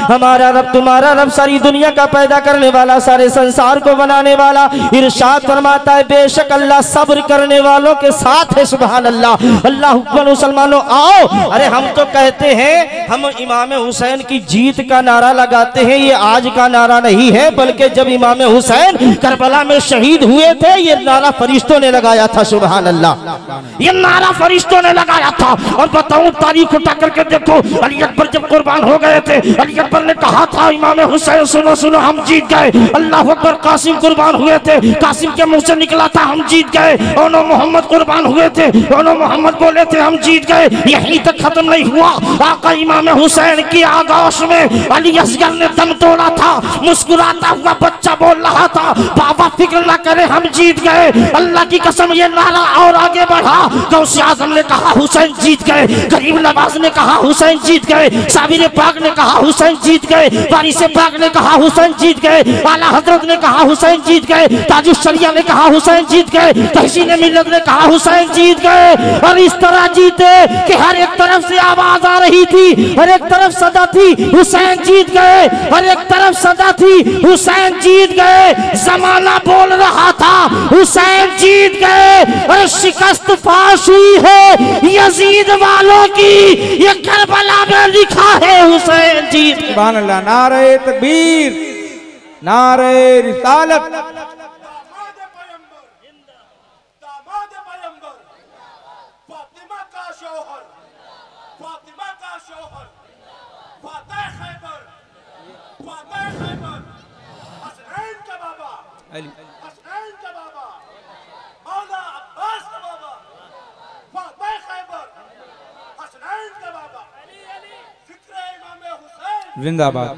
हमारा रब तुम्हारा रब सारी दुनिया का पैदा करने वाला, सारे संसार को बनाने वाला। इरशाद फरमाता है बेशक अल्लाह सब्र करने वालों के साथ है। सुभान अल्लाह। अल्लाह अकबर। मुसलमानों आओ, अरे हम तो कहते हैं, हम इमाम हुसैन की जीत का नारा लगाते हैं। ये आज का नारा नहीं है, बल्कि जब इमाम हुसैन करबला में शहीद हुए थे, ये नारा फरिश्तों ने लगाया था। सुभान अल्लाह। ये नारा फरिश्तों ने लगाया था। और बताऊं, तारीख उठा करके देखो, अली अकबर जब कुर्बान हो गए थे, अली अकबर ने कहा था इमाम हुसैन सुनो सुनो हम जीत गए। अल्लाह अकबर। कासिम कुर्बान हुए थे, कासिम के मुंह से निकला था हम जीत गए। ओनो मोहम्मद कुर्बान हुए थे, ओनो मोहम्मद बोले थे हम जीत गए। यहीं तक खत्म नहीं हुआ। आका इमाम हुसैन की आगोश में अली असगर ने दम तोड़ा था। मुस्कुराता हुआ बच्चा बोल रहा था बाबा फिक्र ना करे हम जीत गए। अल्लाह की कसम ये नारा और आगे बढ़ा। गौसे आजम ने कहा हुसैन जीत गए। गरीब नवाज ने कहा हुसैन जीत गए। साबिर पाक ने कहा हुसैन जीत गए। वारिस पाक ने कहा हुसैन जीत गए। आला हजरत ने कहा हुसैन जीत गए। ताजुश शरिया ने कहा हुसैन जीत गए। तहसीन मिल्लत ने कहा हुसैन जीत गए। और इस तरह जीते कि हर एक तरफ से आवाज आ रही थी, हर एक तरफ सदा थी हुसैन जीत गए, हर एक तरफ सदा थी हुसैन जीत गए। जमाना बोल रहा था हुसैन जीत गए। और शिकस्त फाश हुई है यजीद वालों की, ये करबला में लिखा है हुसैन जीत। सुभान अल्लाह। नारे तकबीर, नारे रिसालत। जिंदाबाद।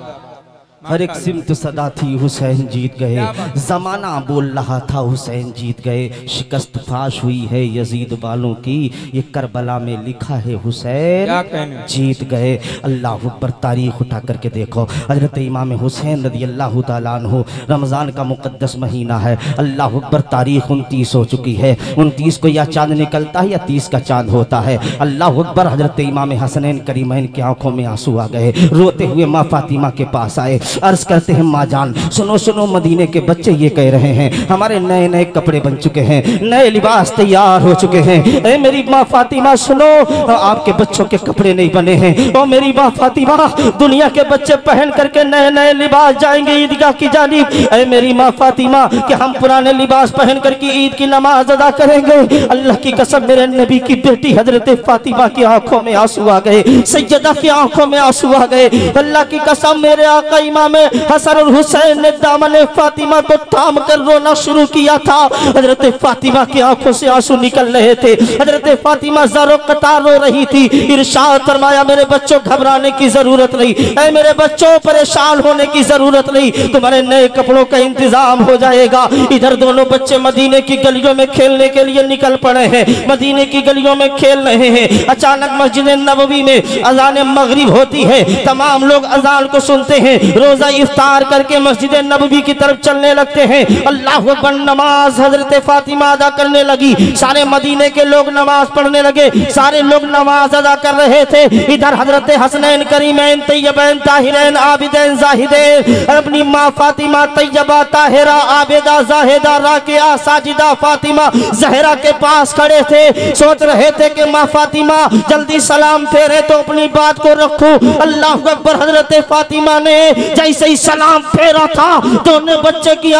हर एक सिमत सदा थी हुसैन जीत गए। जमाना बोल रहा था हुसैन जीत गए। शिकस्त फाश हुई है यजीद वालों की, ये करबला में लिखा है हुसैन जीत गए। अल्लाह अकबर। तारीख उठा करके देखो, हजरत इमाम हुसैन रज़ी अल्लाह तआला अन्हु, रमज़ान का मुक़द्दस महीना है। अल्लाह अकबर। तारीख 29 हो चुकी है। 29 को या चांद निकलता है या 30 का चांद होता है। अल्लाह अकबर। हजरत इमाम हसनैन करीमैन की आंखों में आंसू आ गए। रोते हुए माँ फातिमा के पास आए। अर्ज करते हैं माँ जान सुनो सुनो, मदीने के बच्चे ये कह रहे हैं हमारे नए नए कपड़े बन चुके हैं, नए लिबास तैयार हो चुके हैं। ए मेरी माँ फातिमा सुनो, आपके बच्चों के कपड़े नहीं बने हैं। ओ मेरी माँ फातिमा, दुनिया के बच्चे पहन करके नए नए लिबास जाएंगे ईदगाह की जानिब। ए मेरी माँ फातिमा, कि हम पुराने लिबास पहन करके ईद की नमाज अदा करेंगे। अल्लाह की कसम, मेरे नबी की बेटी हजरत फातिमा की आंखों में आंसू आ गए, सैयदा की आंखों में आंसू आ गए। अल्लाह की कसम, मेरे आका इमाम हसन और हुसैन ने दामन फातिमा को थाम कर रोना शुरू किया था। हजरत फातिमा की आंखों से आंसू निकल रहे थे। हजरत फातिमा ज़रो कतार रो रही थी। इरशाद फरमाया मेरे बच्चों घबराने की जरूरत नहीं, ऐ मेरे बच्चों परेशान होने की जरूरत नहीं, तुम्हारे नए कपड़ों का इंतजाम हो जाएगा। इधर दोनों बच्चे मदीने की गलियों में खेलने के लिए निकल पड़े हैं, मदीने की गलियों में खेल रहे हैं। अचानक मस्जिद नबवी में अजान मगरिब होती है। तमाम लोग अजान को सुनते हैं, रोजा इफ्तार करके मस्जिद नबवी की तरफ चलने लगते हैं। अल्लाह अकबर। नमाज हजरत फातिमा अदा करने लगी। सारे मदीने के लोग नमाज पढ़ने लगे, सारे लोग नमाज अदा कर रहे थे। इधर हजरत हसनैन करीमैन तैयबैन ताहिरैन आबिदैन जाहिदैन अपनी माँ फातिमा तैयबा ताहिरा आबिदा जाहिदा राकिया साजिदा फातिमा जहरा के पास खड़े थे। सोच रहे थे कि माँ फातिमा जल्दी सलाम फेरे तो अपनी बात को रखूं। अल्लाह अकबर। हजरत फातिमा ने जैसे ही सलाम फेरा था, दोनों बच्चों की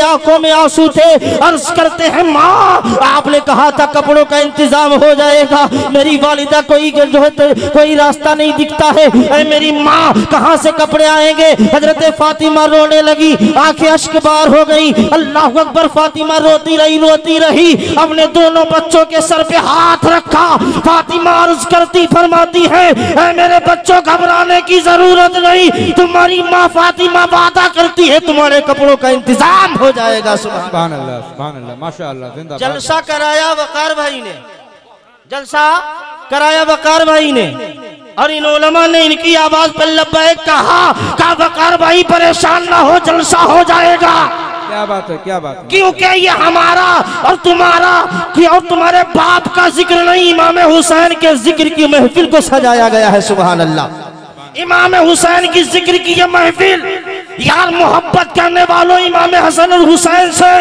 आंखों में आंसू थे। अर्ज करते हैं माँ, आपने कहा था कपड़ों का इंतजाम हो जाएगा, मेरी वालिदा कोई रास्ता नहीं दिखता है। अरे मेरी माँ कहाँ से कपड़े आएंगे? हजरत फातिमा रोने लगी, आंखें अश्कबार हो गई। अल्लाह अकबर। फातिमा रोती रही, अपने दोनों बच्चों के सर पे हाथ रखा। फातिमा अर्ज करती फरमाती है मेरे बच्चों घबराने की जरूरत नहीं, तुम्हारी माँ फातिमा वादा करती है तुम्हारे कपड़ों का इंतजाम हो जाएगा। सुभान अल्लाह, सुभान अल्लाह, माशाअल्लाह, जिंदाबाद। जलसा कराया वकार भाई ने, जलसा कराया वकार भाई ने, और इन उलमा ने इनकी आवाज पर लब्बैक कहा वकार भाई परेशान ना हो, जलसा हो जाएगा। क्या बात है, क्या बात है? क्योंकि ये हमारा और तुम्हारा और तुम्हारे बाप का जिक्र नहीं, इमाम हुसैन के जिक्र की महफिल को सजाया गया है। सुभान अल्लाह। इमाम हुसैन की जिक्र की ये महफिल, यार मोहब्बत करने वालों इमाम हसन और हुसैन से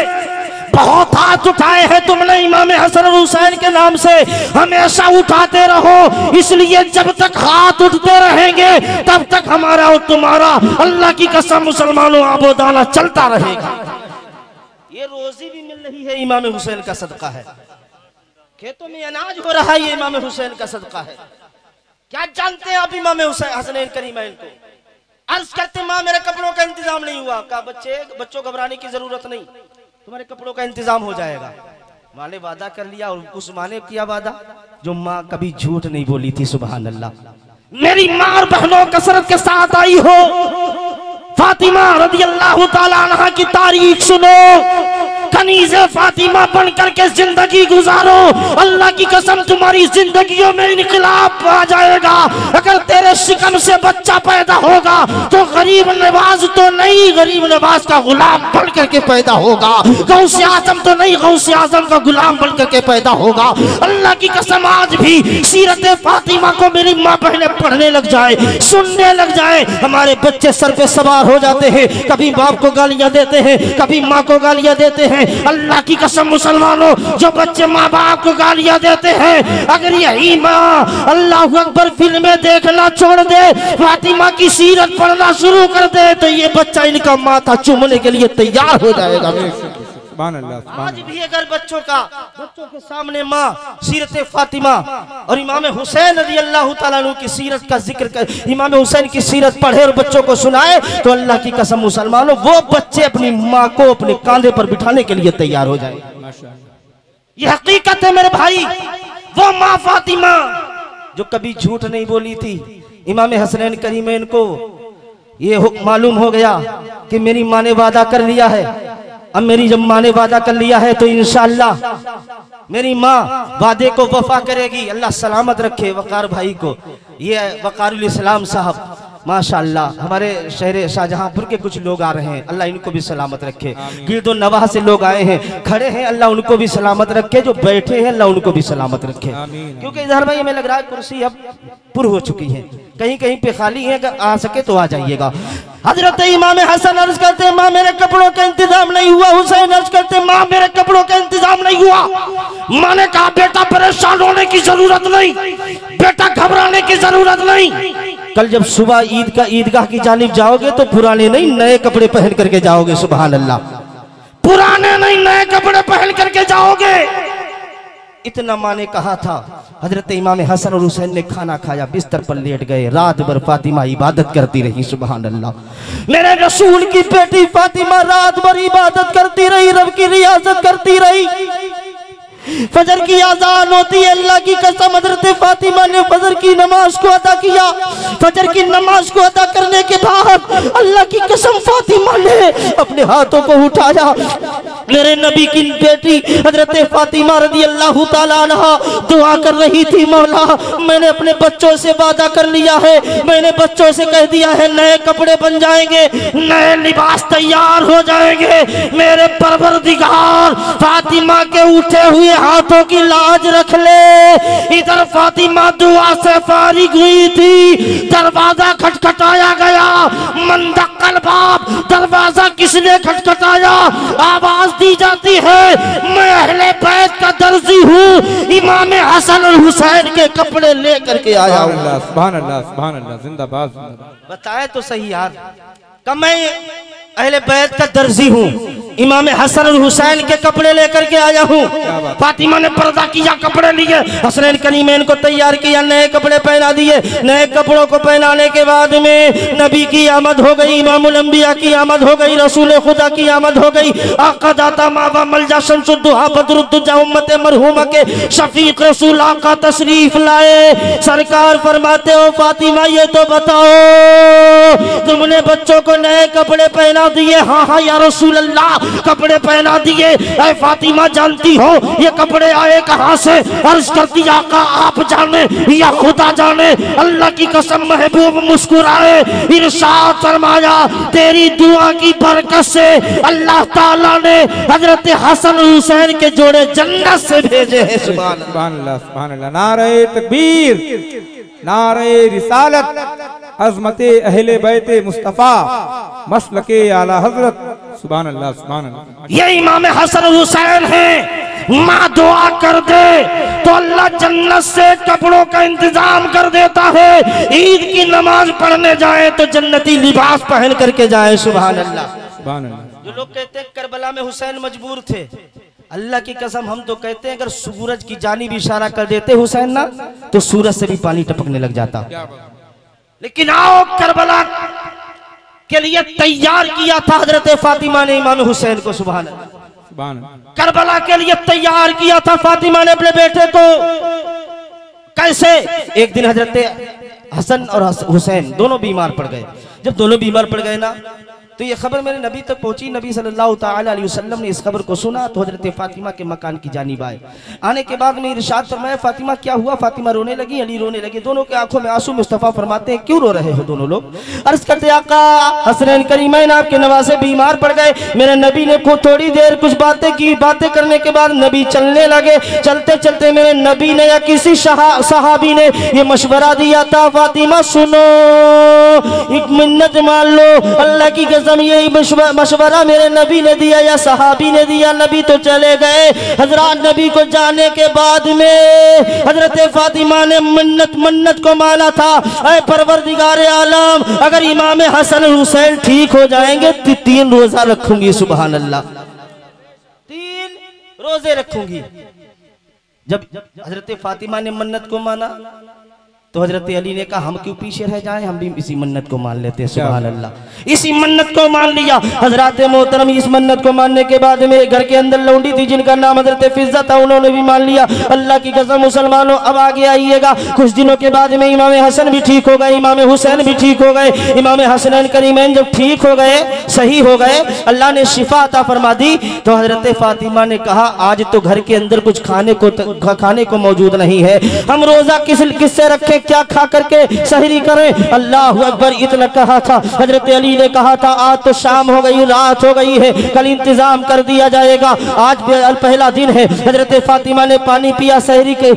बहुत हाथ उठाए हैं तुमने इमाम हसन और हुसैन के नाम से, हमेशा उठाते रहो। इसलिए जब तक हाथ उठते रहेंगे तब तक हमारा और तुम्हारा अल्लाह की कसम मुसलमानों आबोदाना चलता रहेगा। ये रोजी भी मिल रही है इमाम हुसैन का सदका है, खेतों में अनाज हो रहा है ये इमाम हुसैन का सदका है। क्या जानते हैं आप इमाम हुसैन हसनैन करीमैन को? अर्ज करते माँ मेरे कपड़ों का इंतजाम नहीं हुआ, कहा बच्चों घबराने की जरूरत नहीं, तुम्हारे कपड़ों का इंतजाम हो जाएगा। माँ ने वादा कर लिया और उस माँ ने किया वादा जो माँ कभी झूठ नहीं बोली थी। सुभान अल्लाह। मेरी माँ और बहनों कसरत के साथ आई हो, फातिमा रदियल्लाहु ताला अन्हा की तारीख सुनो, कनीज़े फातिमा बन करके जिंदगी गुजारो। अल्लाह की कसम तुम्हारी जिंदगियों में इनकलाब आ जाएगा। अगर तेरे शिकम से बच्चा पैदा होगा तो गरीब नवाज तो नहीं, गरीब नवाज का गुलाम बन करके पैदा होगा। गौसे आजम तो नहीं, गौसे आजम का गुलाम बन करके पैदा होगा। अल्लाह की कसम आज भी सीरत फातिमा को मेरी माँ बहने पढ़ने लग जाए, सुनने लग जाए, हमारे बच्चे सर पे सवार हो जाते हैं, कभी बाप को गालियां देते हैं, कभी माँ को गालियां देते हैं। अल्लाह की कसम मुसलमानों, जो बच्चे माँ बाप को गालियां देते हैं, अगर यही माँ अल्लाह अकबर फिल्में देखना छोड़ दे, फातिमा की सीरत पढ़ना शुरू कर दे, तो ये बच्चा इनका माथा चूमने के लिए तैयार हो जाएगा। आज भी अगर बच्चों के सामने माँ सीरत फातिमा और इमाम हुसैन रज़ियल्लाहु ताला अन्हु की सीरत का जिक्र कर, इमाम हुसैन की सीरत पढ़े और बच्चों को सुनाए, तो अल्लाह की कसम मुसलमानों वो बच्चे अपनी माँ को अपने कांधे पर बिठाने के लिए तैयार हो जाए। ये हकीकत है मेरे भाई। वो माँ फातिमा जो कभी झूठ नहीं बोली थी, इमाम हसनैन करीमैन को ये मालूम हो गया कि मेरी माँ ने वादा कर लिया है, अब मेरी जब माँ ने वादा कर लिया है तो इंशाअल्लाह मेरी माँ वादे को वफा करेगी। अल्लाह सलामत रखे वकार भाई को। ये वकारुल इस्लाम साहब माशाअल्लाह हमारे शहर शाहजहांपुर के कुछ लोग आ रहे हैं, अल्लाह इनको भी सलामत रखे। गिरदो नवाह से लोग आए हैं, खड़े हैं, अल्लाह उनको भी सलामत रखे। जो बैठे हैं अल्लाह उनको भी सलामत रखे। क्योंकि इधर भाई हमें लग रहा है कुर्सी अब पुर हो चुकी है, कहीं कहीं पे खाली है, अगर आ सके तो आ जाइएगा। हजरत इमाम हसन अर्ज करते माँ मेरे कपड़ों का इंतजाम नहीं हुआ, हुसैन अर्ज करते माँ मेरे कपड़ों का इंतजाम नहीं हुआ। माँ ने कहा बेटा परेशान होने की जरूरत नहीं, बेटा घबराने की जरूरत नहीं। कल जब सुबह ईदगाह की जानिब जाओगे तो पुराने नहीं नए कपड़े पहन करके जाओगे। सुभान अल्लाह। पुराने नहीं नए कपड़े पहन करके जाओगे। इतना माँ ने कहा था। हजरत इमाम हसन और हुसैन ने खाना खाया, बिस्तर पर लेट गए, रात भर फातिमा इबादत करती रही। सुभान अल्लाह। मेरे रसूल की बेटी फातिमा रात भर इबादत करती रही, रब की रियाजत करती रही। फजर की आजान होती है, अल्लाह की कसम हजरत फातिमा ने फजर की नमाज को अदा किया। फजर की नमाज को अदा करने के बाद अल्लाह की कसम फातिमा ने अपने हाथों को उठाया। मेरे नबी की बेटी हजरत फातिमा रज़ियल्लाहु ताला अन्हा दुआ कर रही थी, मौला मैंने अपने बच्चों से वादा कर लिया है, मैंने बच्चों से कह दिया है नए कपड़े बन जाएंगे, नए लिबास तैयार हो जाएंगे। मेरे परवरदिगार फातिमा के उठे हुए हाथों की लाज रख ले। इधर फातिमा दुआ से फारिग हुई थी, दरवाजा खटखटाया गया। मंदक्कल बाप, दरवाजा किसने खटखटाया? आवाज दी जाती है मैं अहले बैत का दर्जी हूँ, इमाम हसन और हुसैन के कपड़े लेकर के आया हूँ। सुभान अल्लाह, सुभान अल्लाह, जिंदाबाद। बताए तो सही यार, कब मैं अहले बैत का दर्जी हूँ, इमाम हसन और हुसैन के कपड़े लेकर के आया हूँ। फातिमा ने पर्दा किया, कपड़े लिए, हसनैन करीमैन को तैयार किया, नए कपड़े पहना दिए। नए कपड़ों को पहनाने के बाद में नबी की आमद हो गई, इमामुल अंबिया की आमद हो गई, रसूल खुदा की आमद हो गई। आका दाता मावा मलजा शमसुद्दुहा बदरुद्दुजा उम्मत मरहूमा के शफीक रसूल आका तशरीफ लाए। सरकार फरमाते हो फातिमा ये तो बताओ तुमने बच्चों को नए कपड़े पहना दिए? हाँ हाँ या रसूल अल्लाह कपड़े पहना दिए। ऐ फातिमा जानती हो ये कपड़े आए कहां से? अर्ज करती आका आप जाने या खुदा जाने। अल्लाह की कसम महबूब मुस्कुराए, इरशाद फरमाया तेरी दुआ की बरकत से अल्लाह ताला ने हजरत हसन हुसैन के जोड़े जन्नत से भेजे हैं। सुभान अल्लाह, सुभान अल्लाह, सुभान अल्लाह। नारे तकबीर, नारे रिसालत, अज़मते अहले बैते मुस्तफ़ा मसलके आला हजरत। सुभान अल्लाह सुभान अल्लाह। ये इमाम हसन और हुसैन हैं। माँ दुआ कर दे तो अल्लाह जन्नत से कपड़ों का इंतजाम कर देता है। ईद की नमाज पढ़ने जाए तो जन्नती लिबास पहन करके जाए। सुभान अल्लाह सुभान अल्लाह। जो लोग कहते हैं करबला में हुसैन मजबूर थे, अल्लाह की कसम हम तो कहते हैं अगर सूरज की जानिब इशारा कर देते हुसैन ना तो सूरज से भी पानी टपकने लग जाता। लेकिन आओ करबला के लिए तैयार किया था हजरत फातिमा ने इमाम हुसैन को। सुभान अल्लाह। करबला के लिए तैयार किया था फातिमा ने अपने बेटे को। कैसे? एक दिन हजरत हसन और हुसैन दोनों बीमार पड़ गए। जब दोनों बीमार पड़ गए ना तो ये खबर मेरे नबी तक पहुंची। नबी सल्लल्लाहु ताला अलैहि वसल्लम ने इस खबर को सुना तो हजरत फातिमा के मकान की जानिब आए। आने के बाद में इरशाद फरमाया, फातिमा क्या हुआ? फातिमा रोने लगी, अली रोने लगे। दोनों के आंखों में आंसू। मुस्तफा फरमाते हैं क्यों रो रहे हो दोनों लोग? अर्ज करते आका हसनैन करीमैन आपके नवासे बीमार पड़ गए। मेरे नबी ने थोड़ी देर कुछ बातें की। बातें करने के बाद नबी चलने लगे। चलते चलते मेरे नबी ने या किसी सहाबी ने ये मशवरा दिया था, फातिमा सुनो एक मिन्नत मान लो, अल्लाह की कसम यही मशवरा मेरे नबी ने दिया या सहाबी ने दिया। नबी तो चले गए। हजरत नबी को जाने के बाद में हजरत फातिमा ने मन्नत को माना था, ऐ परवरदिगार आलम अगर इमाम हसन हुसैन ठीक हो जाएंगे तो 3 रोजा रखूंगी। सुभान अल्लाह, 3 रोजे रखूंगी। जब हजरत फातिमा ने मन्नत को माना तो हजरत अली ने कहा हम क्यों पीछे रह जाएं, हम भी इसी मन्नत को मान लेते हैं। सुभान अल्लाह, इसी मन्नत को मान लिया। हजरत मोहतरम इस मन्नत को मानने के बाद में घर के अंदर लौंडी थी जिनका नाम हजरत फिज़्ज़ा था, उन्होंने भी मान लिया। अल्लाह की कसम मुसलमानों अब आगे आइएगा। कुछ दिनों के बाद में इमाम हसन भी ठीक हो गए, इमाम हुसैन भी ठीक हो गए। इमाम हसनैन करीमैन जब ठीक हो गए, सही हो गए, अल्लाह ने शिफा अता फरमा दी तो हजरत फातिमा ने कहा आज तो घर के अंदर कुछ खाने को मौजूद नहीं है, हम रोजा किससे रखें, क्या खा करके सहरी करें? अल्लाह अकबर। इतना कहा था हजरत अली ने कहा था आज तो शाम हो गई, रात हो गई है, कल इंतजाम कर दिया जाएगा, आज पहला दिन है। हजरत फातिमा ने पानी पिया, सहरी के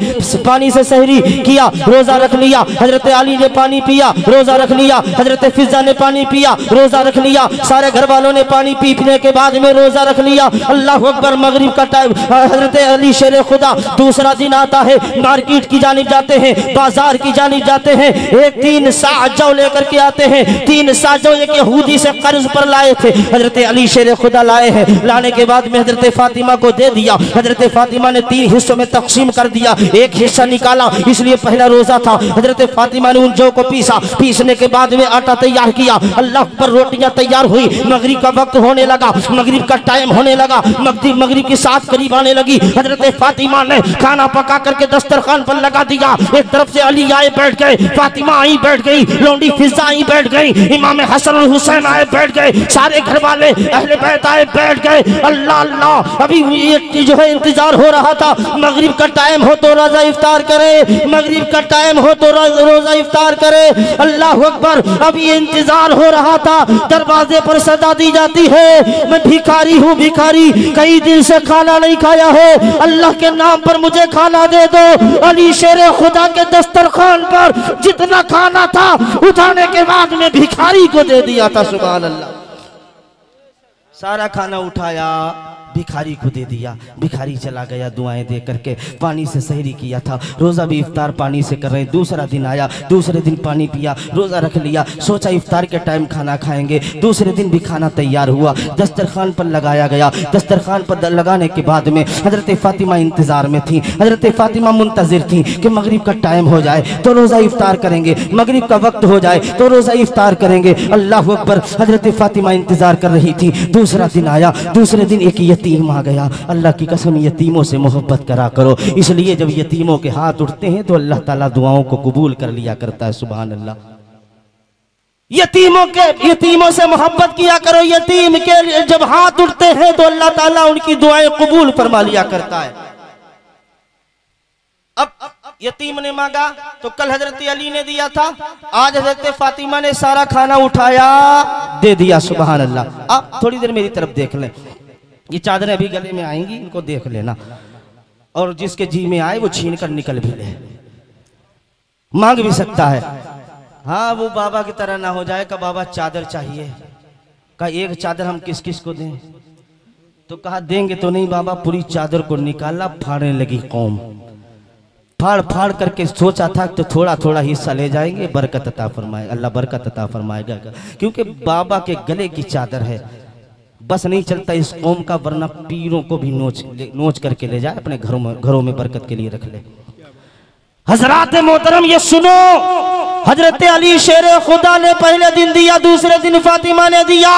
पानी से सहरी किया, रोजा रख लिया। हजरत अली ने पानी पिया, रोजा रख लिया। हजरत फिज़्ज़ा ने पानी पिया, रोजा रख लिया। सारे घर वालों ने पानी पीने के बाद में रोजा रख लिया। अल्लाह अकबर। मगरिब का टाइम, हजरत अली शेर खुदा दूसरा दिन आता है, मार्केट की जानिब जाते हैं, बाजार की जानिब जाते हैं। एक 3 सा जौ लेकर के आते हैं। 3 सा जौ एक यहूदी से कर्ज पर लाए थे, हजरत अली शेर खुदा लाए हैं। लाने के बाद में हजरत फातिमा को दे दिया। हजरत फातिमा ने 3 हिस्सों में तकसीम कर दिया, एक हिस्सा निकाला, इसलिए पहला रोजा था। हजरत फातिमा ने उन जौ को पीसा, पीसने के बाद में आटा तैयार किया। अल्लाह पर रोटियां तैयार हुई। मगरिब का वक्त होने लगा, मगरिब का टाइम होने लगा, मगरिब की 7 करीब आने लगी। हजरत फातिमा ने खाना पका करके दस्तरखान पर लगा दिया। एक तरफ से अली आए बैठ गए, फातिमा आई बैठ गई, लौंडी फिज़्ज़ा आई बैठ गई, इमाम हसन और हुसैन आए बैठ गए, सारे घर वाले अहले बैत आए बैठ गए। अल्लाह अल्लाह। अभी जो है इंतजार हो रहा था, मगरिब का टाइम हो तो रोजा इफ्तार करे, मगरिब का टाइम हो तो रोजा इफ्तार करे। अल्लाह अकबर। अभी इंतजार हो रहा था, दरवाजे पर सदा दी जाती है, मैं भिखारी हूँ भिखारी, कई दिन से खाना नहीं खाया है, अल्लाह के नाम पर मुझे खाना दे दो। अली शेर खुदा के दस्तरखान पर जितना खाना था उठाने के बाद में भिखारी को दे दिया था। सुभान अल्लाह। सारा खाना उठाया, भिखारी को दे दिया। भिखारी चला गया दुआएं दे करके, पानी से सहरी किया था। रोज़ा भी इफ्तार पानी से कर रहे। दूसरा दिन आया, दूसरे दिन पानी पिया, रोज़ा रख लिया, सोचा इफ्तार के टाइम खाना खाएंगे। दूसरे दिन भी खाना तैयार हुआ, दस्तरखान पर लगाया गया। दस्तरखान पर लगाने के बाद में हजरत फातिमा इंतज़ार में थी। हजरत फातिमा मुंतज़िर थी कि मगरिब का टाइम हो जाए तो रोज़ा इफ्तार करेंगे, मगरिब का वक्त हो जाए तो रोज़ा इफ्तार करेंगे। अल्लाह अकबर। हजरत फातिमा इंतज़ार कर रही थी। दूसरा दिन आया, दूसरे दिन एक यतीम आ गया। अल्लाह की कसम यतीमों से मोहब्बत करा करो, इसलिए जब यतीमों के हाथ उठते हैं तो अल्लाह ताला दुआओं को कबूल कर लिया करता है। सुभान अल्लाह। यतीमों से मोहब्बत किया करो। यतीम के जब हाथ उठते हैं तो अल्लाह ताला उनकी दुआएं कबूल फरमा लिया करता है। अब यतीम ने मांगा तो कल हजरत अली ने दिया था, आज हजरत फातिमा ने सारा खाना उठाया दे दिया। सुभान अल्लाह। आप थोड़ी देर मेरी तरफ देख लें, ये चादरें अभी गले में आएंगी, इनको देख लेना, और जिसके जी में आए वो छीन कर निकल भी ले, मांग भी सकता है। हाँ वो बाबा की तरह ना हो जाए। का बाबा चादर चाहिए, का एक चादर हम किस किस को दें? तो कहा देंगे तो नहीं बाबा, पूरी चादर को निकाला, फाड़ने लगी कौम। फाड़ फाड़ करके सोचा था तो थोड़ा थोड़ा हिस्सा ले जाएंगे, बरकत अता फरमाए, अल्लाह बरकत अता फरमाएगा। क्योंकि बाबा के गले की चादर है, बस नहीं चलता इस कौम का, वरना पीरों को भी नोच करके ले जाए, अपने घरों में बरकत के लिए रख ले। हजरात मोहतरम ये सुनो, हजरत अली शेर खुदा ने पहले दिन दिया, दूसरे दिन फातिमा ने दिया,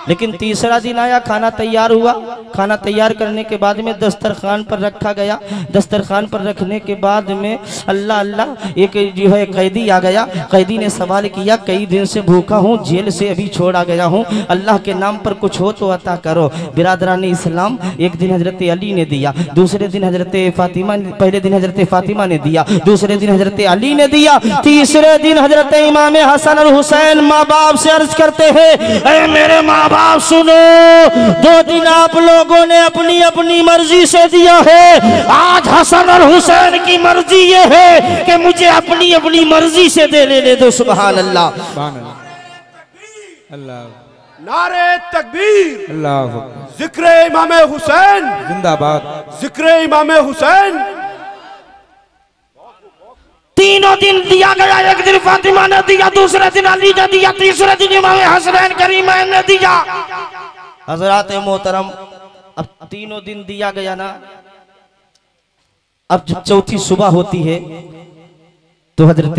लेकिन तीसरा दिन आया, खाना तैयार हुआ। खाना तैयार करने के बाद में दस्तरखान पर रखा गया। दस्तरखान पर रखने के बाद में अल्लाह अल्लाह एक जो है कैदी आ गया। कैदी ने सवाल किया, कई दिन से भूखा हूँ, जेल से अभी छोड़ा गया हूँ, अल्लाह के नाम पर कुछ हो तो अता करो। बिरादरान इस्लाम, एक दिन हजरत अली ने दिया, दूसरे दिन हजरत फातिमा, पहले दिन हजरत फातिमा ने दिया, दूसरे दिन हजरत अली ने दिया, तीसरे दिन हजरत इमाम हसन और हुसैन माँ बाप से अर्ज करते हैं, ऐ मेरे माँ बाप सुनो, 2 दिन आप लोगों ने अपनी अपनी मर्जी से दिया है, आज हसन और हुसैन की मर्जी ये है कि मुझे अपनी अपनी मर्जी से दे लेने दो। सुभान अल्लाह, अल्लाह, नारे तकबीर, अल्लाह, जिक्र इमाम हुसैन जिंदाबाद, जिक्र इमाम हुसैन। तीनों दिन दिया गया, एक दिन फातिमा ने दिया, दूसरे दिन अली ने दिया, तीसरे दिन इमाम हसनैन करीमैन ने दिया। हजरात मोहतरम, अब तीनों दिन दिया गया ना, अब जब चौथी सुबह होती है तो हजरत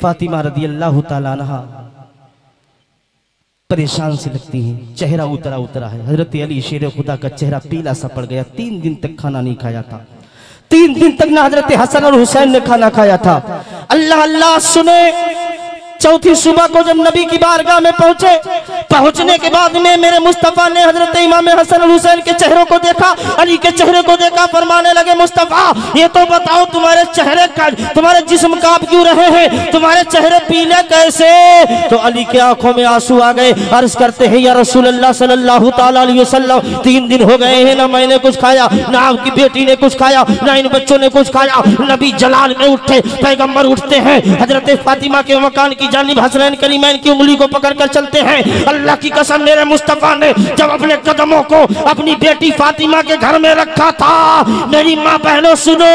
फातिमा रदी अल्लाह ताला अन्हा परेशान से लगती हैं, चेहरा उतरा उतरा है। हजरत अली शेर खुदा का चेहरा पीला सा पड़ गया, 3 दिन तक खाना नहीं खाया था, 3 दिन तक ना हजरत हसन और हुसैन ने खाना खाया था। अल्लाह अल्लाह सुने, चौथी सुबह को जब नबी की बारगाह में पहुंचे, पहुंचने के बाद में मेरे मुस्तफा ने हजरत इमाम हसन और हुसैन के चेहरों को देखा, अली के चेहरे को देखा, फरमाने लगे, मुस्तफा ये तो बताओ तुम्हारे चेहरे का, तुम्हारे जिस्म कांप क्यों रहे हैं, तुम्हारे चेहरे पीले कैसे? तो अली के आंखों में आंसू आ गए, अर्ज करते हैं, या रसूल अल्लाह सल्लल्लाहु ताला अलैहि वसल्लम, 3 दिन हो गए हैं ना मैंने कुछ खाया, ना आपकी बेटी ने कुछ खाया, ना इन बच्चों ने कुछ खाया। नबी जलाल में उठे, पैगंबर उठते हैं, हजरत फातिमा के मकान की जानिब हसनैन करीमैन की उंगली को पकड़कर चलते हैं। अल्लाह की कसम, मेरे मुस्तफा ने जब अपने कदमों को अपनी बेटी फातिमा के घर में रखा था, मेरी माँ बहनों सुनो,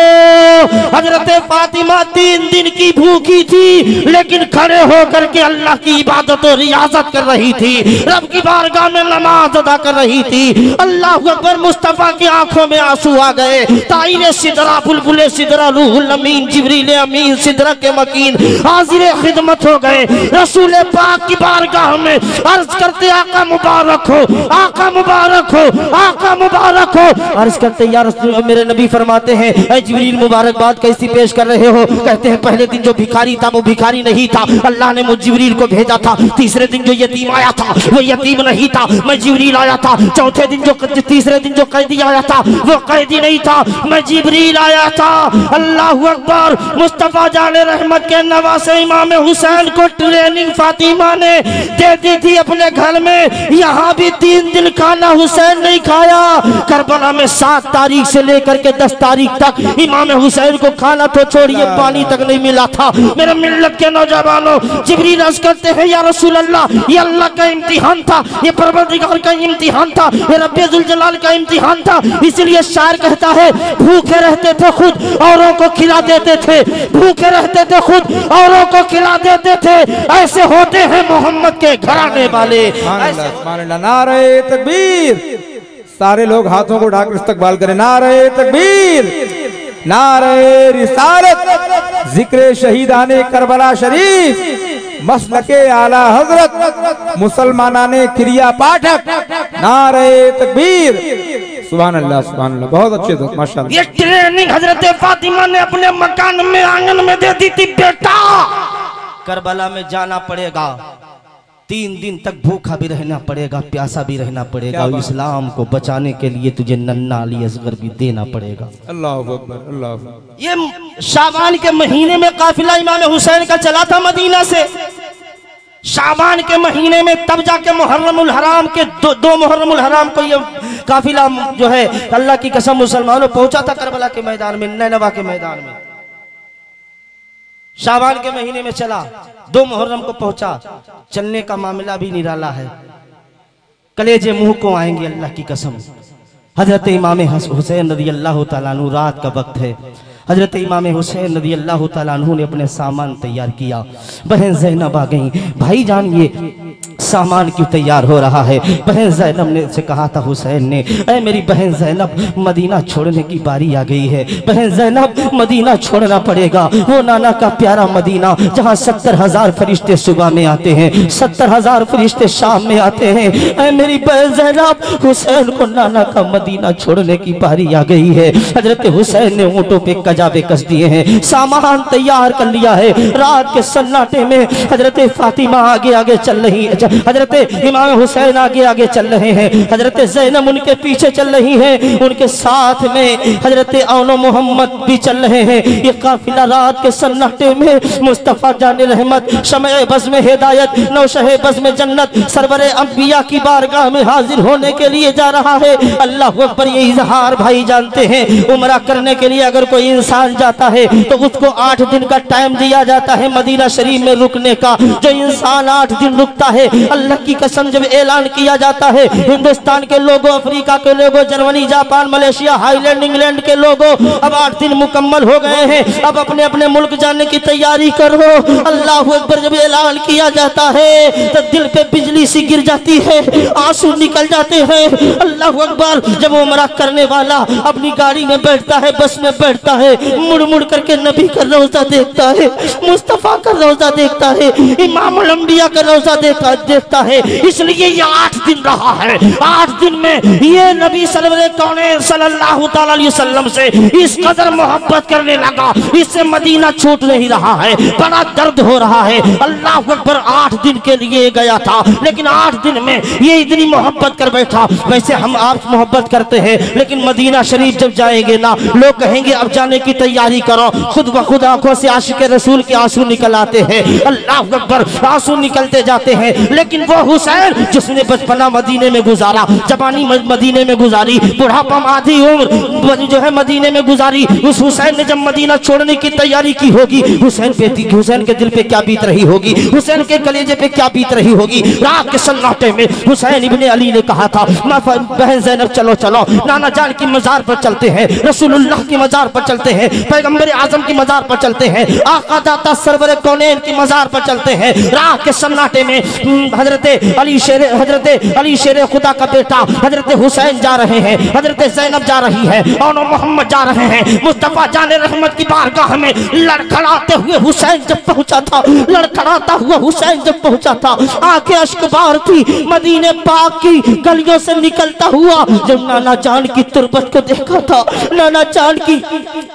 हजरत फातिमा 3 दिन की भूखी थी, लेकिन खड़े होकर के अल्लाह की इबादत और रियाजत कर रही थी, रब की बारगाह में नमाज अदा कर रही थी। अल्लाह अकबर, मुस्तफा की आंखों में आंसू आ गए। ताईने सिदरा, बुलबुले सिदरा, रूहुल अमीन, जिब्रील अमीन, सिदरा के मकीन हाजिर खिदमत हो गए। रसूल पाक की बारगाह में अर्ज करते, आका मुबारक हो, आका मुबारक हो, आका मुबारक हो। अर्ज करते, या रसूल, मेरे नबी फरमाते हैं, ऐ जिब्रील मुबारकबाद कैसी पेश कर रहे हो? कहते हैं, पहले दिन जो भिखारी था वो भिखारी नहीं था, अल्लाह ने मुझ जिब्रील को भेजा था। तीसरे दिन जो यतीम आया था वो यतीम नहीं था, मैं जिब्रील आया था। चौथे दिन जो, तीसरे दिन जो कैदी आया था वो कैदी नहीं था, मैं जिब्रील आया था। अल्लाह अकबर। मुस्तफा जाने रहमत के नवासे इमाम हुसैन को ट्रेनिंग फातिमा ने दे दी थी अपने घर में। यहाँ भी 3 दिन खाना हुसैन नहीं खाया। करबला में 7 तारीख से लेकर के 10 तारीख तक इमाम हुसैन को खाना तो छोड़िए पानी तक नहीं मिला था। मेरे मिल्लत के नौजवानों, जिब्रील अर्ज करते हैं, या रसूल अल्लाह, ये अल्लाह का इम्तिहान था, ये परवरदिगार का इम्तिहान था, ये रब्बे जुल जलाल का इम्तिहान था। इसलिए शायर कहता है, भूखे रहते थे खुद औरों को खिला देते थे, भूखे रहते थे खुद औरों को खिला देते थे। ऐसे होते हैं मोहम्मद के घराने वाले। नारे तकबीर, सारे लोग हाथों को ढाकर इस्तकबाल करें। नारे तकबीर, नारे रिसालत, जिक्र शहीदाने करबला शरीफ, मसलके आला हजरत, मुसलमानाने क्रिया पाठक। नारे तकबीर, सुभान अल्लाह, सुभान अल्लाह, बहुत अच्छे दोस्त, माशाअल्लाह। ये ट्रेनिंग हजरत फातिमा ने अपने मकान में, आंगन में दे दी थी। बेटा, करबला में जाना पड़ेगा, 3 दिन तक भूखा भी रहना पड़ेगा, प्यासा भी रहना पड़ेगा, और इस्लाम को बचाने के लिए तुझे नन्ना अली असगर भी देना पड़ेगा। अल्लाह अकबर, अल्लाह अकबर। ये शाबान के महीने में काफिला इमाम हुसैन का चला था मदीना से। शाबान के महीने में तब जाके मुहर्रमुल हराम के दो मुहर्रमुल हराम को ये काफिला जो है, अल्लाह की कसम मुसलमानों, पहुंचा था करबला के मैदान में, नैनवा के मैदान में। शाबान के महीने में चला, 2 मुहर्रम को पहुंचा, चलने का मामला भी निराला है, कलेजे मुंह को आएंगे अल्लाह की कसम। हजरत इमाम हुसैन रज़ी अल्लाह तआला अन्हु, रात का वक्त है, हजरत इमाम हुसैन रज़ी अल्लाह तआला अन्हु ने अपने सामान तैयार किया। बहन ज़ैनब आ गई, भाई जान ये सामान क्यों तैयार हो रहा है? बहन ज़ैनब ने से कहा था हुसैन ने, ऐ मेरी बहन ज़ैनब, मदीना छोड़ने की बारी आ गई है। बहन ज़ैनब, मदीना छोड़ना पड़ेगा, वो नाना का प्यारा मदीना जहाँ 70,000 फरिश्ते सुबह में आते हैं, 70,000 फरिश्ते शाम में आते हैं। ऐ मेरी बहन ज़ैनब, हुसैन को नाना का मदीना छोड़ने की बारी आ गई है। हजरत हुसैन ने ऊँटों पे कजाबे कस दिए हैं, सामान तैयार कर लिया है। रात के सन्नाटे में हजरत फातिमा आगे आगे चल रही है, हजरत इमाम हुसैन आगे आगे चल रहे हैं, हजरत ज़ैनब उनके पीछे चल रही हैं, उनके साथ में हजरत औनो मोहम्मद भी चल रहे हैं। ये काफिला रात के सन्नाटे में मुस्तफ़ा जाने रहमत, शमए बज़्म में हिदायत, नौशहे बज़्म में जन्नत, सरवरे अंबिया की बारगाह में हाजिर होने के लिए जा रहा है। अल्लाह अकबर। ये इजहार भाई जानते हैं, उम्रा करने के लिए अगर कोई इंसान जाता है तो उसको 8 दिन का टाइम दिया जाता है मदीना शरीफ में रुकने का। जो इंसान 8 दिन रुकता है, अल्लाह की कसम, जब ऐलान किया जाता है हिंदुस्तान के लोगों, अफ्रीका के लोगों, Germany, Japan, Malaysia, highland, England के लोगों, अब 8 दिन मुकम्मल हो गए हैं, अब अपने अपने मुल्क जाने की तैयारी करो। अल्लाह अकबर। जब ऐलान किया जाता है तो दिल पे बिजली सी गिर जाती है, आंसू निकल जाते हैं। अल्लाह अकबर। जब उम्रा करने वाला अपनी गाड़ी में बैठता है, बस में बैठता है, मुड़ मुड़ करके नबी का रोजा देखता है, मुस्तफ़ा का रोजा देखता है, इमामुल अंबिया का रोजा देखता है। इसलिए ये 8 दिन रहा है। 8 दिन में ये नबी सल्लल्लाहु अलैहि वसल्लम से इस कदर मोहब्बत करने लगा, इससे मदीना छूट नहीं रहा है, बड़ा दर्द हो रहा है। अल्लाह अकबर। 8 दिन के लिए गया था, लेकिन 8 दिन में ये इतनी मोहब्बत कर बैठा। वैसे हम आप मोहब्बत करते हैं, लेकिन मदीना शरीफ जब जाएंगे ना, लोग कहेंगे अब जाने की तैयारी करो, खुद ब खुद आंखों से आशिक रसूल के आंसू निकल आते हैं। अल्लाह अकबर। आंसू निकलते जाते हैं। लेकिन वो हुसैन जिसने बचपना मदीने में गुजारा, जवानी मदीने में गुजारी, बुढ़ापा आधी उम्र जो है मदीने में गुजारी, उस हुसैन ने जब मदीना छोड़ने की तैयारी की होगी, हुसैन के दिल पे क्या बीत रही होगी, हुसैन के कलेजे पे क्या बीत रही होगी। रात के सन्नाटे में हुसैन इब्ने अली ने कहा था, बहन ज़ैनब चलो चलो, नाना जान की मजार पर चलते हैं, रसूलुल्लाह की मजार पर चलते हैं, पैगंबर आजम की मजार पर चलते हैं, आका दाता सरवर कौनैन की मजार पर चलते हैं। रात के सन्नाटे में हजरत अली शेर खुदा का बेटा हजरत हुसैन जा रहे हैं, हजरत ज़ैनब जा रही है, और मोहम्मद जा रहे हैं। मुस्तफ़ा जाने रहमत की बारगाह में लड़खड़ाते हुए हुसैन जब पहुंचा था, लड़खड़ाता हुआ हुसैन जब पहुंचा था, आंखें अश्कबार थी, मदीने पाक की गलियों से निकलता हुआ जब नाना जान की तुरबत को देखा था, नाना जान की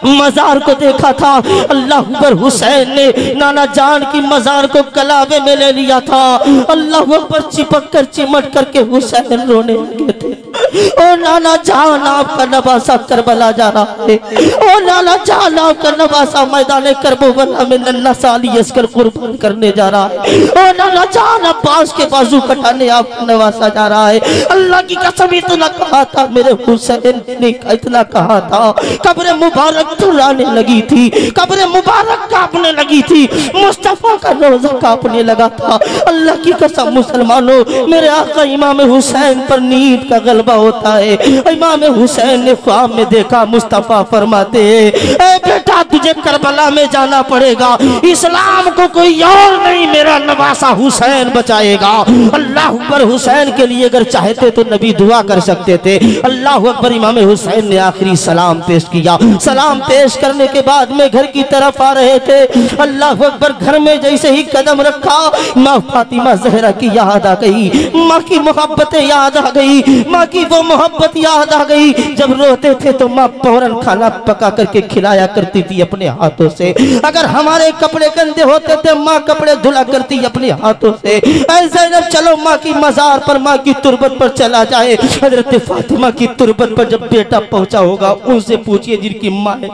मजार को देखा था, अल्लाह अकबर। हुसैन ने नाना जान की मजार को कलावे में ले लिया था। अल्लाह अकबर। चिपक कर चिमट करके हुसैन रोने लगे थे। ओ नाना जान, आपका नवासा करबला जा रहा है, ओ नाना जान, आपका नवासा मैदान करबला में नन्ना साली अस्कर कुर्बान करने जा रहा है, ओ नाना जान, अब्बास के बाजू कटाने आपका नवासा जा रहा है। अल्लाह की कसम, इतना कहा था मेरे हुसैन ने, इतना कहा था, कब्र मुबारक तुराने लगी थी, कब्र मुबारक कांपने लगी थी, मुस्तफ़ा का रोजा कांपने लगा था। अल्लाह की कसम मुसलमानों, मेरे आका इमाम हुसैन पर नींद का गलबा होता है। इमाम हुसैन ने ख्वाब में देखा, मुस्तफ़ा फरमाते ऐ बेटा, तुझे करबला में जाना पड़ेगा, इस्लाम को कोई और नहीं, मेरा नवासा हुसैन बचाएगा। अल्लाह अकबर। हुसैन के लिए अगर चाहते तो नबी दुआ कर सकते थे। अल्लाह अकबर। इमाम हुसैन ने आखिरी सलाम पेश किया। सलाम पेश करने के बाद में घर की तरफ आ रहे थे। अल्लाह अकबर। घर में जैसे ही कदम रखा, माँ फातिमा ज़हरा की याद आ गई, माँ की मोहब्बतें याद आ गई, माँ की वो मोहब्बत याद आ गई। जब रोते थे तो माँ फौरन खाना पका करके खिलाया करती थी अपने हाथों से। अगर हमारे कपड़े गंदे होते थे, माँ कपड़े धुला करती अपने हाथों से। ऐ ज़ैनब चलो माँ की मजार पर, माँ की तुरबत पर चला जाए। हजरत फातिमा की तुरबत पर जब बेटा पहुंचा होगा, उनसे पूछिए जिनकी माँ है,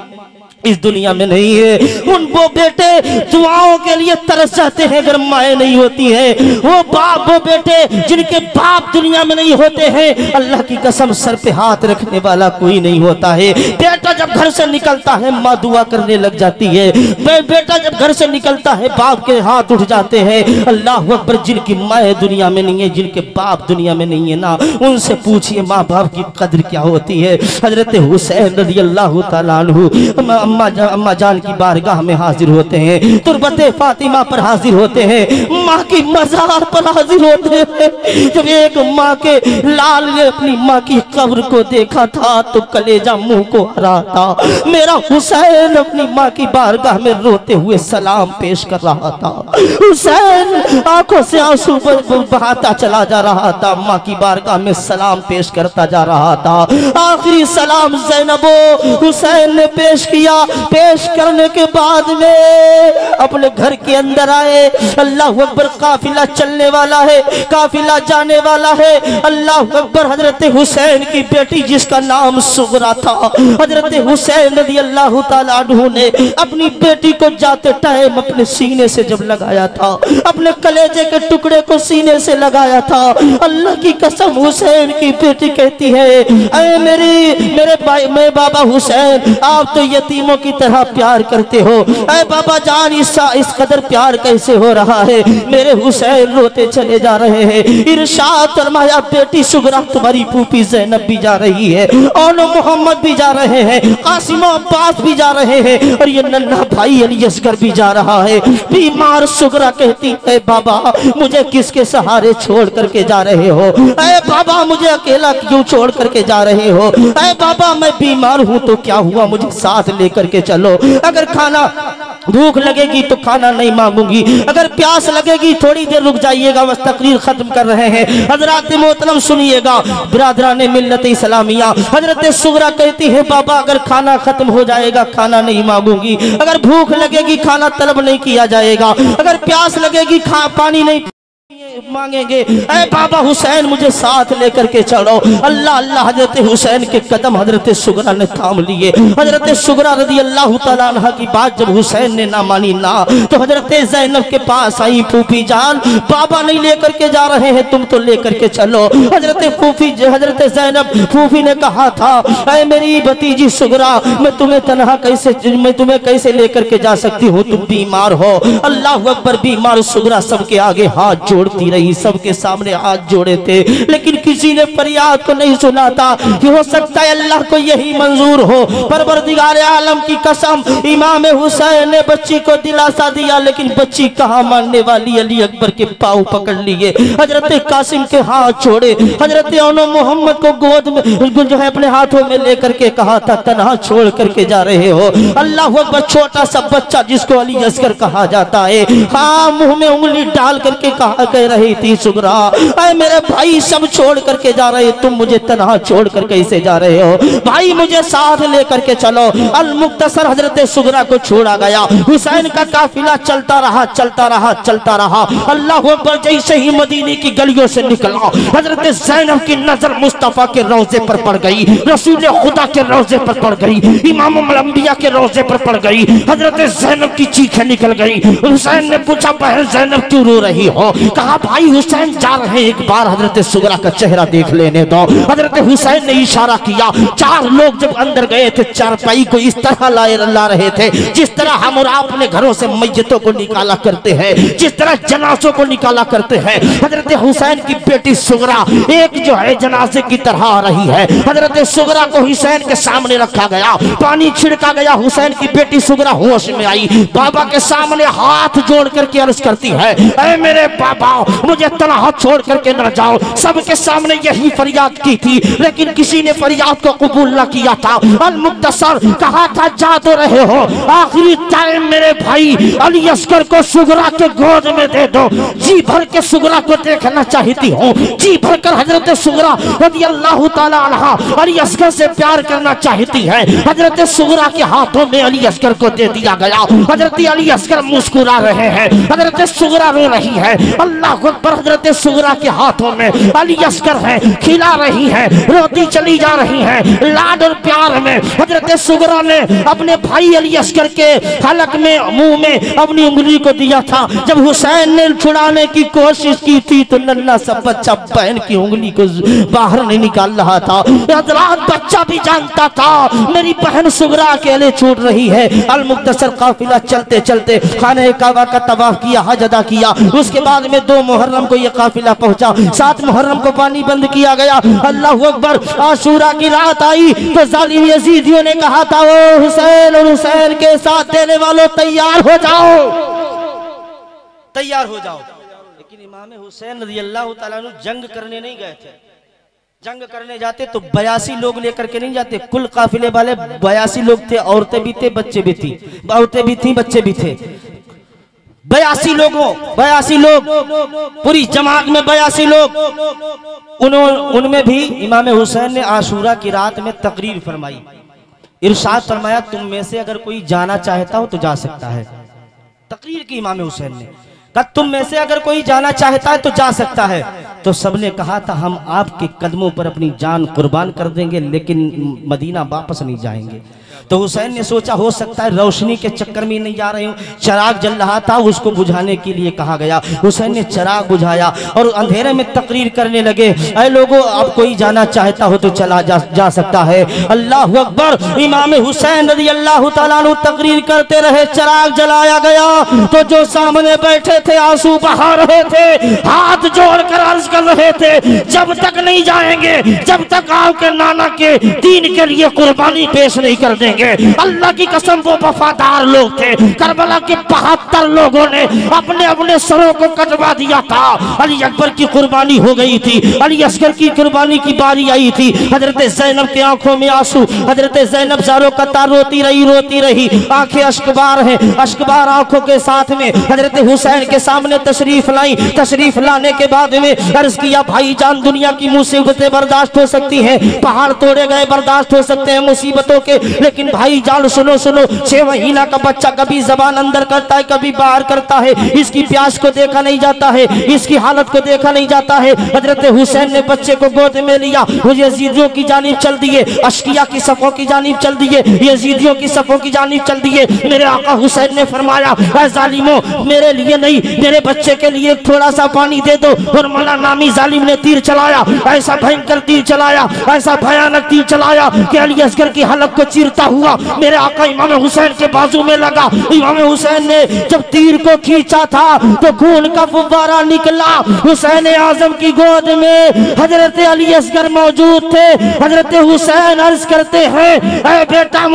इस दुनिया में नहीं है। उन वो बेटे दुआओं के लिए तरस जाते हैं अगर माएँ नहीं होती हैं। वो बेटे जिनके बाप दुनिया में नहीं होते हैं, अल्लाह की कसम सर पे हाथ रखने वाला कोई नहीं होता है। बेटा जब घर से निकलता है माँ दुआ करने लग जाती है। बेटा जब घर से निकलता है बाप के हाथ उठ जाते हैं। अल्लाह अकबर, जिनकी माएँ दुनिया में नहीं है, जिनके बाप दुनिया में नहीं है ना, उनसे पूछिए माँ बाप की कदर क्या होती है। हजरत हुसैन रज़ी अल्लाह तआला अन्हु अम्मा जान की बारगाह में हाजिर होते हैं, तुरबते फातिमा पर हाजिर होते हैं, माँ की मज़ार पर हाजिर होते हैं। जब एक माँ के लाल ने अपनी माँ की कब्र को देखा था तो कलेजा मुंह को हरा था। मेरा हुसैन अपनी माँ की बारगाह में रोते हुए सलाम पेश कर रहा था। हुसैन आंखों से आंसू बहाता चला जा रहा था, माँ की बारगाह में सलाम पेश करता जा रहा था। आखिरी सलाम ज़ैनबो हुसैन ने पेश किया। पेश करने के बाद में अपने घर के अंदर आए। अल्लाह अकबर, काफिला चलने वाला है, काफिला जाने वाला है। अल्लाह अकबर, हजरत हुसैन की बेटी जिसका नाम सुगरा था, हजरत हुसैन रज़ी अल्लाह तआला अन्हु ने अपनी बेटी को जाते टाइम अपने सीने से जब लगाया था, अपने कलेजे के टुकड़े को सीने से लगाया था। अल्लाह की कसम हुसैन की बेटी कहती है, ऐ मेरे भाई, मैं बाबा हुसैन, आप तो यतीमों की तरह प्यार करते हो। ऐ बाबा जान, इस कदर प्यार कैसे हो रहा है। मेरे हुसैन रोते चले जा रहे हैं। इरशाद फरमाया, बेटी सुगरा तुम्हारी फूफी ज़ैनब भी जा रही है, और मोहम्मद भी जा रहे हैं, कासिम अब्बास भी जा रहे हैं, और ये नन्हा भाई अली असगर भी जा रहा है। बीमार सुगरा कहती है, बाबा मुझे किसके सहारे छोड़ करके जा रहे हो। ऐ बाबा मुझे अकेला क्यों छोड़ करके जा रहे हो। ऐ बाबा मैं बीमार हूँ तो क्या हुआ, मुझे साथ लेकर के चलो। अगर खाना भूख लगेगी तो खाना नहीं मांगूंगी, अगर प्यास लगेगी थोड़ी देर रुक जाइएगा, बस तकरीर खत्म कर रहे हैं। हजरत मोहतरम सुनिएगा, बिरादरान मिल्लत इस्लामिया, हजरत सुगरा कहती है, बाबा अगर खाना खत्म हो जाएगा खाना नहीं मांगूंगी, अगर भूख लगेगी खाना तलब नहीं किया जाएगा, अगर प्यास लगेगी पानी नहीं मांगेंगे। ऐ बाबा हुसैन मुझे साथ लेकर के चलो। अल्लाह अल्लाह, हजरत हुसैन के कदम हजरत सुगरा ने थाम लिए। हजरत सुगरा रज़ी अल्लाह तआला अन्हा की बात जब हुसैन ने ना मानी ना, तो हजरत ज़ैनब के पास आई, फूफी जान बाबा नहीं लेकर के जा रहे हैं, तुम तो लेकर के चलो। हजरत ज़ैनब फूफी ने कहा था, ऐ मेरी भतीजी सुगरा, मैं तुम्हें कैसे लेकर के जा सकती हूँ, तुम बीमार हो। अल्लाह अकबर, बीमार सुगरा सबके आगे हाथ जोड़ती रही, सबके सामने हाथ जोड़े थे, लेकिन किसी ने फरियाद को नहीं सुना था कि हो सकता है अल्लाह को यही मंजूर हो। परवरदिगार आलम की कसम, इमाम हुसैन ने बच्ची को दिलासा दिया, लेकिन बच्ची कहाँ मानने वाली। अली अकबर के पाँव पकड़ लिए, हजरत कासिम के हाथ छोड़े, हजरत औनो मोहम्मद को गोद में जो है अपने हाथों में लेकर के कहा था, तन्हा छोड़ करके जा रहे हो। अल्लाह अकबर, छोटा सा बच्चा जिसको अली असगर कहा जाता है, हाँ मुंह में उंगली डाल करके कहा कह रही थी, सुगरा ऐ मेरे भाई सब छोड़ करके जा रहे, तुम मुझे तन्हा छोड़ कर कैसे जा रहे हो, भाई मुझे साथ लेकर के चलो। अल मुख्तसर हजरत सुगरा को छोड़ा गया। हुसैन का काफिला चलता रहा, चलता रहा, चलता रहा। अल्लाह अकबर, जैसे ही मदीने की गलियों से निकला, हजरत ज़ैनब की नजर मुस्तफा के रोजे पर पड़ गई, रसूल खुदा के रोजे पर पड़ गई, इमाम अंबिया के रोजे पर पड़ गई। हजरत ज़ैनब की चीखें निकल गई। हुसैन ने पूछा, बहन ज़ैनब क्यों रो रही हो। कहा, भाई हुसैन जा रहे हैं, एक बार हजरत सुगरा का चेहरा देख लेने दो। हजरत हुसैन ने इशारा किया। चार लोग जब अंदर गए थे, चारपाई को इस तरह ला रहे थे जिस तरह हम और आप अपने घरों से मैयतों को निकाला करते हैं, जिस तरह जनाजों को निकाला करते हैं। हजरत हुसैन की बेटी सुगरा एक जो है जनाजे की तरह आ रही है। हजरत सुगरा को हुसैन के सामने रखा गया, पानी छिड़का गया। हुसैन की बेटी सुगरा होश में आई, बाबा के सामने हाथ जोड़ करके अर्ज करती है, ऐ मेरे बाबा मुझे तन्हा छोड़ करके न जाओ। सबके सामने यही फरियाद की थी, लेकिन किसी ने फरियाद को कबूल न किया था। अल मुख्तसर कहा था, जा तो रहे हो, आखिरी टाइम मेरे भाई अली असगर को सुगरा के गोद में दे दो। जी भर के सुगरा को देखना चाहती हूँ, जी भर कर हजरत सुगरा रज़ी अल्लाह तआला अन्हा अली असगर से प्यार करना चाहती है। हजरत सुगरा के हाथों में अली असगर को दे दिया गया। हजरत अली असगर मुस्कुरा रहे हैं, हजरत सुगरा रो रही है। अल्लाह अकबर, हजरत सुगरा के हाथों में अली असगर असगर है, खिला रही है, रोती चली जा रही है। लाड और प्यार में हजरत सुगरा ने अपने भाई अली असगर के हलक में, मुंह में अपनी उंगली को दिया था। जब हुसैन ने छुड़ाने की कोशिश की थी तो नन्हा सा बच्चा बहन की उंगली को बाहर नहीं निकाल रहा था। हजरात, बच्चा भी जानता था मेरी बहन सुगरा अकेले छूट रही है। अल मुख्तसर काफिला चलते चलते खाने काबा का तवाफ किया, हज अदा किया। उसके बाद में 2 मुहर्रम को ये काफिला पहुंचा। 7 मुहर्रम को पानी बंद किया गया। अल्लाह अकबर। आशूरा की रात आई तो जालिम यजीदियों ने कहा था, ओ हुसैन और हुसैन के साथ देने वालों तैयार हो जाओ, तैयार हो जाओ। लेकिन इमाम हुसैन रज़ियल्लाहु ताला अन्हु जंग करने नहीं गए थे। जंग करने जाते तो 82 लोग लेकर के नहीं जाते। कुल काफिले वाले 82 लोग थे, औरतें भी थे, बच्चे भी थी, औरतें भी थी, बच्चे भी थे। 82 लोग पूरी जमात में 82 लोग। उनमें भी इमाम हुसैन ने आशूरा की रात में तकरीर फरमाई। इरशाद फरमाया, तुम में से अगर कोई जाना चाहता हो तो जा सकता है। तकरीर की इमाम हुसैन ने कहा, तुम में से अगर कोई जाना चाहता है तो जा सकता है। तो सबने कहा था, हम आपके कदमों पर अपनी जान कुर्बान कर देंगे, लेकिन मदीना वापस नहीं जाएंगे। तो हुसैन ने सोचा, हो सकता है रोशनी के चक्कर में नहीं जा रहे हूँ। चिराग जल रहा था, उसको बुझाने के लिए कहा गया। हुसैन ने चिराग बुझाया और अंधेरे में तकरीर करने लगे, ऐ लोगों, अब कोई जाना चाहता हो तो चला जा सकता है। अल्लाह अकबर। इमाम हुसैन रज़ियल्लाहु ताला अन्हु तकरीर करते रहे। चिराग जलाया गया तो जो सामने बैठे थे आंसू बहा रहे थे, हाथ जोड़कर अर्ज कर रहे थे, जब तक नहीं जाएंगे, जब तक आपके नाना के दीन के लिए कुर्बानी पेश नहीं कर देंगे। अल्लाह की कसम, वो वफादार लोग थे। करबला के 72 लोगों ने अपने अपने सरों को कटवा दिया था। अली अकबर की कुर्बानी हो गई थी, अली असगर की कुर्बानी की बारी आई थी। हजरत ज़ैनब की आंखों में आंसू, हजरत ज़ैनब ज़ारो कतार रोती रही, आंखें अश्कबार हैं, अश्कबार आंखों के साथ में हजरत हुसैन के सामने तशरीफ लाई। तशरीफ लाने के बाद में अर्ज किया, भाईजान, दुनिया की मुसीबतें बर्दाश्त हो सकती हैं, पहाड़ तोड़े गए बर्दाश्त हो सकते हैं मुसीबतों के, लेकिन भाईजान सुनो 6 महीना का बच्चा कभी जबान अंदर करता है, कभी बाहर करता है। इसकी प्यास को देखा नहीं जाता है, इसकी हालत को देखा नहीं जाता है। हजरत हुसैन ने बच्चे को गोद में लिया, वो यजीदियों की जानिब चल दिए, अशकिया की सफों की जानिब चल दिए, यजीदियों की सफों की जानिब चल दिए। मेरे आका हुसैन ने फरमाया, ऐ जालिमों, मेरे लिए नहीं, मेरे बच्चे के लिए थोड़ा सा पानी दे दो। और मौला नामी जालिम ने तीर चलाया, ऐसा भयंकर तीर चलाया, ऐसा भयानक तीर चलाया कि अली असगर की हलक को चीरता हुआ मेरे आका इमाम हुसैन के बाजू में लगा। इमाम हुसैन ने जब तीर को खींचा था तो खून का फुव्वारा निकला। हुसैन आजम की गोद में हजरत अली असगर मौजूद थे। हजरत हुसैन अर्ज करते हैं, ऐ बेटा,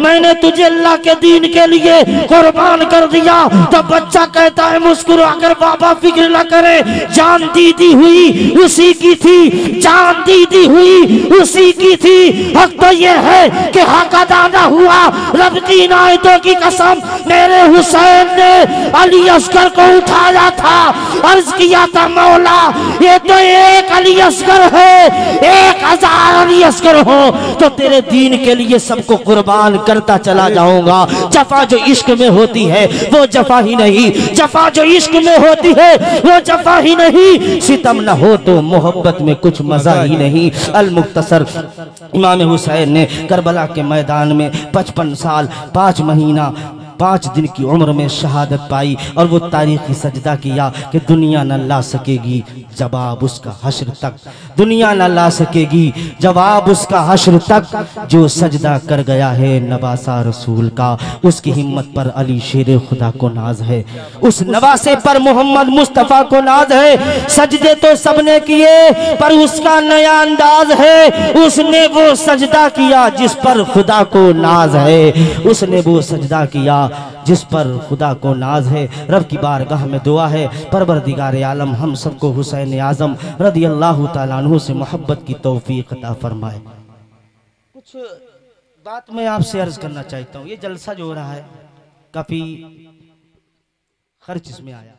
मैंने तुझे अल्लाह के दीन के लिए कुर्बान कर दिया। तब बच्चा कहता है मुस्कुराकर, बाबा फिक्र न करे, जान दीदी हुई उसी की थी, जान दीदी हुई उसी की थी। हक तो ये है कि हक अदा न हुआ। रब की इनायतों की कसम, मेरे हुसैन ने अली असगर को उठाया था, अर्ज किया था, मौला, ये तो एक अली असगर है, 1000 अली असगर हो तो तेरे दीन के लिए सबको कुर्बान करता चला जाऊंगा। जफा जो इश्क में होती है वो जफा ही नहीं, जफा जो इश्क में होती है वो जफा ही नहीं। सितम न हो तो मोहब्बत में कुछ मजा ही नहीं। अल मुख्तसर। इमाम हुसैन ने करबला के मैदान में 55 साल 5 महीना 5 दिन की उम्र में शहादत पाई और वो तारीखी सजदा किया कि दुनिया न ला सकेगी जवाब उसका हश्र तक, दुनिया न ला सकेगी जवाब उसका हश्र तक। जो सजदा कर गया है नवासा रसूल का, उसकी हिम्मत पर अली शेर खुदा को नाज है, उस नवासे पर मोहम्मद मुस्तफ़ा को नाज है। सजदे तो सबने किए पर उसका नया अंदाज है। उसने वो सजदा किया जिस पर खुदा को नाज है, उसने वो सजदा किया जिस पर खुदा को नाज है। रब की बारगाह में दुआ है, परवरदिगार आलम हम सबको हुसैन आज़म रज़ियल्लाहु ताला अन्हु से मोहब्बत की तौफीक अता फरमाए। कुछ बात मैं आपसे अर्ज करना चाहता हूँ। ये जलसा जो हो रहा है काफी खर्च इसमें आया।